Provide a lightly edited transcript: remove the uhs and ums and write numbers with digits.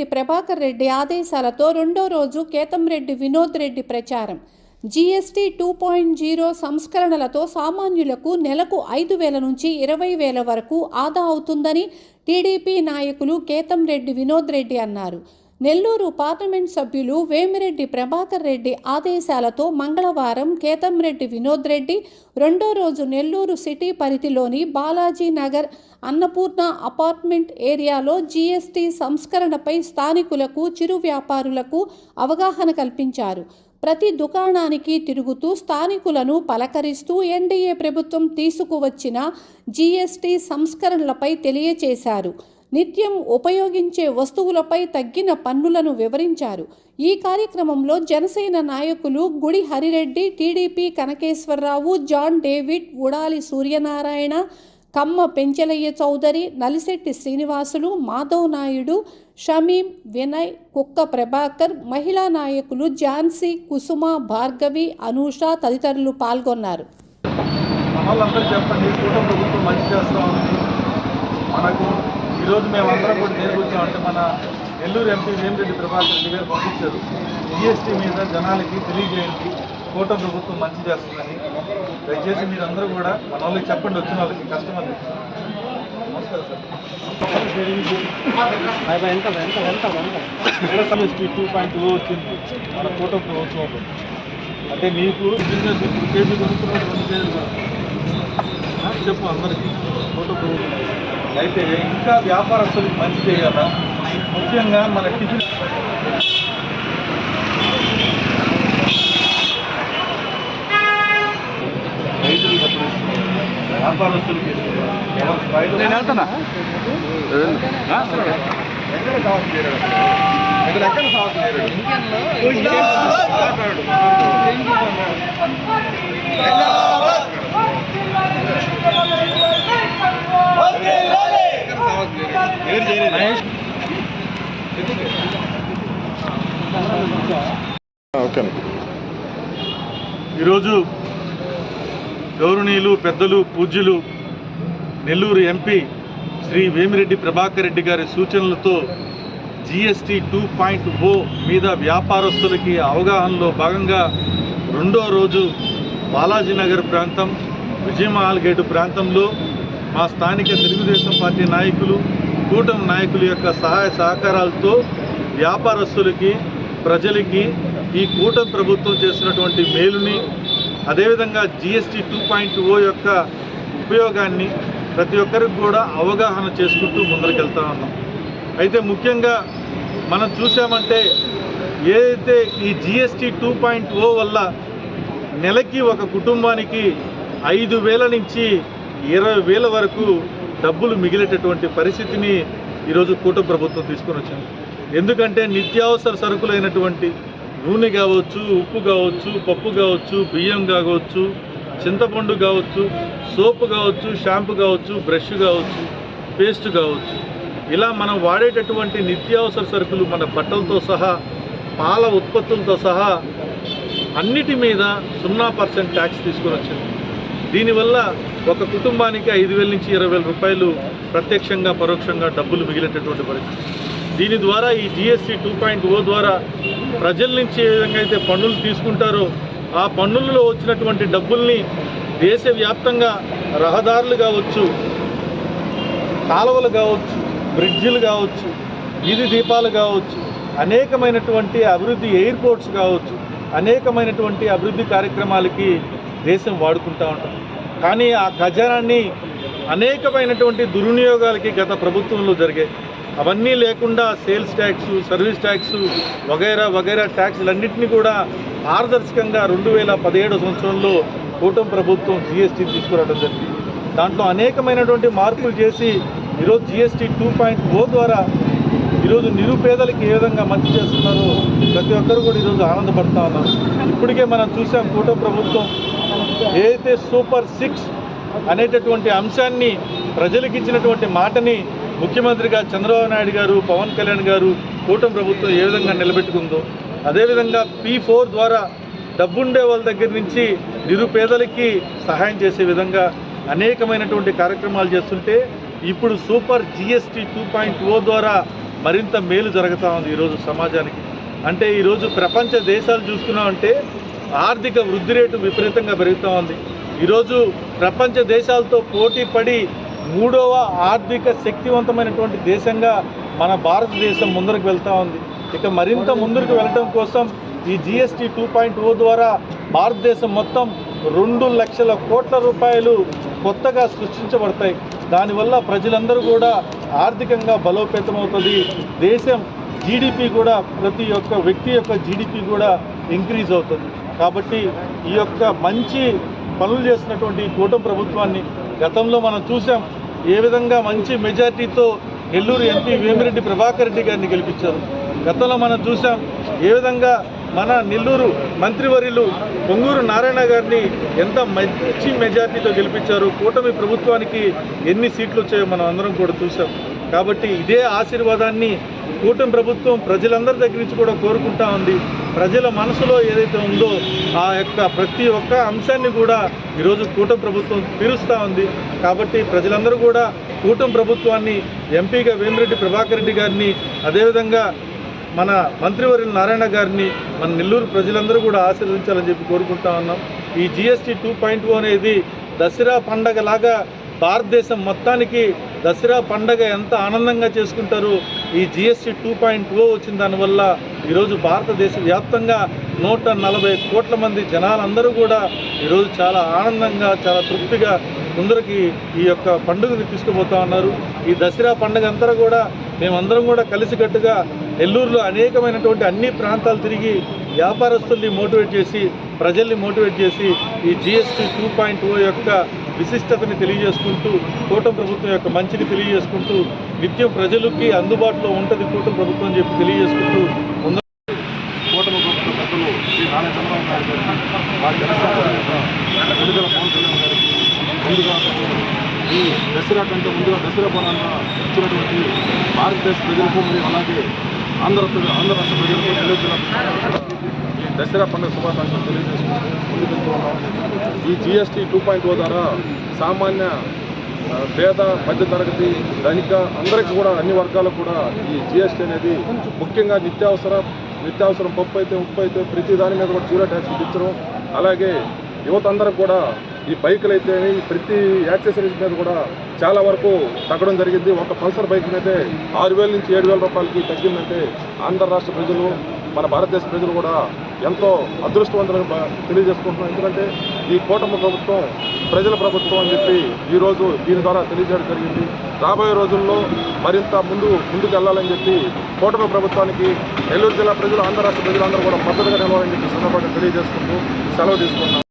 వేమిరెడ్డి ప్రభాకర్ రెడ్డి ఆదేశాలతో రెండో రోజు కేతంరెడ్డి వినోద్ రెడ్డి ప్రచారం. జీఎస్టీ 2.0 సంస్కరణలతో సామాన్యులకు నెలకు 5,000 నుంచి 20,000 వరకు ఆదా అవుతుందని టీడీపీ నాయకులు కేతంరెడ్డి వినోద్ రెడ్డి అన్నారు. నెల్లూరు పార్లమెంట్ సభ్యులు వేమిరెడ్డి ప్రభాకర్ రెడ్డి ఆదేశాలతో మంగళవారం కేతంరెడ్డి వినోద్ రెడ్డి రెండో రోజు నెల్లూరు సిటీ పరిధిలోని బాలాజీ నగర్ అన్నపూర్ణ అపార్ట్మెంట్ ఏరియాలో జీఎస్టీ సంస్కరణపై స్థానికులకు, చిరు వ్యాపారులకు అవగాహన కల్పించారు. ప్రతి దుకాణానికి తిరుగుతూ స్థానికులను పలకరిస్తూ ఎన్డీఏ ప్రభుత్వం తీసుకువచ్చిన జీఎస్టీ సంస్కరణలపై తెలియచేశారు. నిత్యం ఉపయోగించే వస్తువులపై తగ్గిన పన్నులను వివరించారు. ఈ కార్యక్రమంలో జనసేన నాయకులు గుడి హరిరెడ్డి, టీడీపీ కనకేశ్వరరావు, జాన్ డేవిడ్, ఉడాలి సూర్యనారాయణ, కమ్మ పెంచలయ్య చౌదరి, నలిశెట్టి శ్రీనివాసులు, మాధవ్ నాయుడు, షమీం, వినయ్, కుక్క ప్రభాకర్, మహిళా నాయకులు ఝాన్సీ, కుసుమ, భార్గవి, అనూష తదితరులు పాల్గొన్నారు. ఈరోజు మేమందరం కూడా దేనికి వచ్చామంటే మన నెల్లూరు ఎంపీ వేమిరెడ్డి ప్రభాకర్ రెడ్డి గారు పంపించారు. జీఎస్టీ మీద జనాలకి తెలియజేయండి, కూటమి ప్రభుత్వం మంచి చేస్తుందని. దయచేసి మీరందరూ కూడా మన వాళ్ళకి చెప్పండి, వచ్చిన వాళ్ళకి కస్టమర్లు. నమస్కారం సార్. జీఎస్టీ 2.0 వచ్చింది మన కూటమి ప్రభుత్వంలో. అంటే మీకు బిజినెస్ ఇప్పుడు కేజీ కొనుక్కున్న 2 కేజీలు చెప్పు అందరికీ కూటమి ప్రభుత్వం. అయితే ఇంకా వ్యాపారస్తులకు మంచి చేయాలా, ముఖ్యంగా మన టిఫిన్ రైతులకు వ్యాపారస్తులకి ఎక్కడ ఈరోజు గౌరవనీయులు పెద్దలు పూజ్యులు నెల్లూరు ఎంపీ శ్రీ వేమిరెడ్డి ప్రభాకర్ రెడ్డి గారి సూచనలతో జీఎస్టీ 2.0 మీద వ్యాపారస్తులకి అవగాహనలో భాగంగా రెండో రోజు బాలాజీ నగర్ ప్రాంతం, విజయమహల్ గేటు ప్రాంతంలో మా స్థానిక తెలుగుదేశం పార్టీ నాయకులు, కూటమి నాయకుల యొక్క సహాయ సహకారాలతో వ్యాపారస్తులకి, ప్రజలకి ఈ కూటమి ప్రభుత్వం చేసినటువంటి మేలుని, అదేవిధంగా జీఎస్టీ 2.0 యొక్క ఉపయోగాన్ని ప్రతి ఒక్కరికి కూడా అవగాహన చేసుకుంటూ ముందరికెళ్తా ఉన్నాం. అయితే ముఖ్యంగా మనం చూసామంటే ఏదైతే ఈ జీఎస్టీ 2.0 వల్ల నెలకి ఒక కుటుంబానికి 5,000 నుంచి 20,000 వరకు డబ్బులు మిగిలేటటువంటి పరిస్థితిని ఈరోజు కూటమి ప్రభుత్వం తీసుకొని వచ్చింది. ఎందుకంటే నిత్యావసర సరుకులైనటువంటి నూనె కావచ్చు, ఉప్పు కావచ్చు, పప్పు కావచ్చు, బియ్యం కావచ్చు, చింతపండు కావచ్చు, సోపు కావచ్చు, షాంపూ కావచ్చు, బ్రష్ కావచ్చు, పేస్ట్ కావచ్చు, ఇలా మనం వాడేటటువంటి నిత్యావసర సరుకులు మన బట్టలతో సహా, పాల ఉత్పత్తులతో సహా అన్నిటి మీద 0% ట్యాక్స్ తీసుకొని వచ్చింది. దీనివల్ల ఒక కుటుంబానికి 5,000 నుంచి 20,000 రూపాయలు ప్రత్యక్షంగా పరోక్షంగా డబ్బులు మిగిలేటటువంటి పరిస్థితి. దీని ద్వారా ఈ జీఎస్టీ 2.0 ద్వారా ప్రజల నుంచి ఏ విధంగా అయితే పన్నులు తీసుకుంటారో ఆ పన్నులలో వచ్చినటువంటి డబ్బుల్ని దేశవ్యాప్తంగా రహదారులు కావచ్చు, కాలువలు కావచ్చు, బ్రిడ్జిలు కావచ్చు, వీధి దీపాలు కావచ్చు, అనేకమైనటువంటి అభివృద్ధి, ఎయిర్పోర్ట్స్ కావచ్చు, అనేకమైనటువంటి అభివృద్ధి కార్యక్రమాలకి దేశం వాడుకుంటూ ఉంటాం. కానీ ఆ ఖజానాన్ని అనేకమైనటువంటి దుర్వినియోగాలకి గత ప్రభుత్వంలో జరిగాయి. అవన్నీ లేకుండా సేల్స్ ట్యాక్స్, సర్వీస్ ట్యాక్స్ వగైరా ట్యాక్స్లన్నింటినీ కూడా పారదర్శకంగా 2017 సంవత్సరంలో కూటమి ప్రభుత్వం జీఎస్టీ తీసుకురావడం జరిగింది. దాంట్లో అనేకమైనటువంటి మార్పులు చేసి ఈరోజు జీఎస్టీ 2.0 ద్వారా ఈరోజు నిరుపేదలకి ఏ విధంగా మంచి చేస్తున్నారో ప్రతి ఒక్కరు కూడా ఈరోజు ఆనందపడుతూ ఉన్నారు. ఇప్పటికే మనం చూసాం కూటమి ప్రభుత్వం ఏదైతే సూపర్ 6 అనేటటువంటి అంశాన్ని ప్రజలకు ఇచ్చినటువంటి మాటని ముఖ్యమంత్రిగా చంద్రబాబు నాయుడు గారు, పవన్ కళ్యాణ్ గారు, కూటమి ప్రభుత్వం ఏ విధంగా నిలబెట్టుకుందో, అదేవిధంగా P4 ద్వారా డబ్బుండే వాళ్ళ దగ్గర నుంచి నిరుపేదలకి సహాయం చేసే విధంగా అనేకమైనటువంటి కార్యక్రమాలు చేస్తుంటే ఇప్పుడు సూపర్ జీఎస్టీ 2.0 ద్వారా మరింత మేలు జరుగుతూ ఉంది ఈరోజు సమాజానికి. అంటే ఈరోజు ప్రపంచ దేశాలు చూసుకున్నామంటే ఆర్థిక వృద్ధి రేటు విపరీతంగా పెరుగుతూ ఉంది. ఈరోజు ప్రపంచ దేశాలతో పోటీ పడి 3వ ఆర్థిక శక్తివంతమైనటువంటి దేశంగా మన భారతదేశం ముందరకు వెళ్తూ ఉంది. ఇక మరింత ముందుకు వెళ్ళడం కోసం ఈ GST 2.0 ద్వారా భారతదేశం మొత్తం 2 లక్షల కోట్ల రూపాయలు కొత్తగా సృష్టించబడతాయి. దానివల్ల ప్రజలందరూ కూడా ఆర్థికంగా బలోపేతమవుతుంది. దేశం GDP కూడా, ప్రతి ఒక్క వ్యక్తి యొక్క GDP కూడా ఇంక్రీజ్ అవుతుంది. కాబట్టి ఈ యొక్క మంచి పనులు చేసినటువంటి కూటమి ప్రభుత్వాన్ని గతంలో మనం చూసాం. ఏ విధంగా మంచి మెజార్టీతో నెల్లూరు ఎంపీ వేమిరెడ్డి ప్రభాకర్ రెడ్డి గారిని గెలిపించారు. గతంలో మనం చూసాం ఏ విధంగా మన నెల్లూరు మంత్రివర్యులు పొంగూరు నారాయణ గారిని ఎంత మంచి మెజార్టీతో గెలిపించారు. కూటమి ప్రభుత్వానికి ఎన్ని సీట్లు వచ్చాయో మనం అందరం కూడా చూసాం. కాబట్టి ఇదే ఆశీర్వాదాన్ని కూటమి ప్రభుత్వం ప్రజలందరి దగ్గర నుంచి కూడా కోరుకుంటా ఉంది. ప్రజల మనసులో ఏదైతే ఉందో ఆ యొక్క ప్రతి ఒక్క అంశాన్ని కూడా ఈరోజు కూటమి ప్రభుత్వం తీరుస్తూ ఉంది. కాబట్టి ప్రజలందరూ కూడా కూటమి ప్రభుత్వాన్ని, ఎంపీగా వేమిరెడ్డి ప్రభాకర్ రెడ్డి గారిని, అదేవిధంగా మన మంత్రివర్యులు నారాయణ గారిని మన నెల్లూరు ప్రజలందరూ కూడా ఆశీర్వదించాలని చెప్పి కోరుకుంటా ఉన్నాం. ఈ GST 2.0 అనేది దసరా పండగలాగా భారతదేశం మొత్తానికి దసరా పండగ ఎంత ఆనందంగా చేసుకుంటారో ఈ GST 2.0 వచ్చిన దానివల్ల ఈరోజు భారతదేశ వ్యాప్తంగా 140 కోట్ల మంది జనాలందరూ కూడా ఈరోజు చాలా ఆనందంగా, చాలా తృప్తిగా ముందరికి ఈ యొక్క పండుగని తీసుకుపోతా ఉన్నారు. ఈ దసరా పండుగ అంతా కూడా మేమందరం కూడా కలిసికట్టుగా నెల్లూరులో అనేకమైనటువంటి అన్ని ప్రాంతాలు తిరిగి వ్యాపారస్తుల్ని మోటివేట్ చేసి, ప్రజల్ని మోటివేట్ చేసి ఈ GST 2.0 యొక్క విశిష్టతని తెలియజేసుకుంటూ, కూటమి ప్రభుత్వం యొక్క మంచిని తెలియజేసుకుంటూ, నిత్యం ప్రజలకి అందుబాటులో ఉంటుంది కూటమి ప్రభుత్వం అని చెప్పి తెలియజేసుకుంటూ కూటమి ప్రభుత్వ పెద్దలు శ్రీ నారా చంద్రబాబు నాయుడు గారికి, వారి విడుదల పవన్ కళ్యాణ్ గారికి ముందుగా ఈ దసరా కంటే ముందుగా దసరా పనులను ఇచ్చినటువంటి భారతదేశ ప్రజలకు మరియు అలాగే ఆంధ్ర రాష్ట్ర ప్రజలకు నెల్లూరు జిల్లా ఈ దసరా పండుగ శుభాకాంక్షలు తెలియజేసుకుంటూ ముందుకెళ్తూ ఉన్నాం. ఈ GST 2.0 ద్వారా సామాన్య, పేద, మధ్యతరగతి, ధనిక అందరికీ కూడా, అన్ని వర్గాలకు కూడా ఈ GST అనేది ముఖ్యంగా నిత్యావసరం పప్పు అయితే, ఉప్పు అయితే ప్రతి దాని మీద కూడా 0 ట్యాక్స్ విధించడం, అలాగే యువత అందరికి కూడా ఈ బైకులు అయితే ప్రతి యాక్సెసరీస్ మీద కూడా చాలా వరకు తగ్గడం జరిగింది. ఒక పల్సర్ బైక్ అయితే 6,000 నుంచి 7,000 రూపాయలకి తగ్గిందంటే ఆంధ్ర రాష్ట్ర ప్రజలు, మన భారతదేశ ప్రజలు కూడా ఎంతో అదృష్టవంతులుగా తెలియజేసుకుంటున్నాం. ఎందుకంటే ఈ కూటమి ప్రభుత్వం ప్రజల ప్రభుత్వం అని చెప్పి ఈరోజు దీని ద్వారా తెలియజేయడం జరిగింది. రాబోయే రోజుల్లో మరింత ముందుకు వెళ్ళాలని చెప్పి కూటమి ప్రభుత్వానికి నెల్లూరు జిల్లా ప్రజలు, ఆంధ్ర రాష్ట్ర ప్రజలందరూ కూడా మద్దతుగా నిలవాలని చెప్పి సందర్భంగా తెలియజేసుకుంటూ సెలవు తీసుకుంటున్నాం.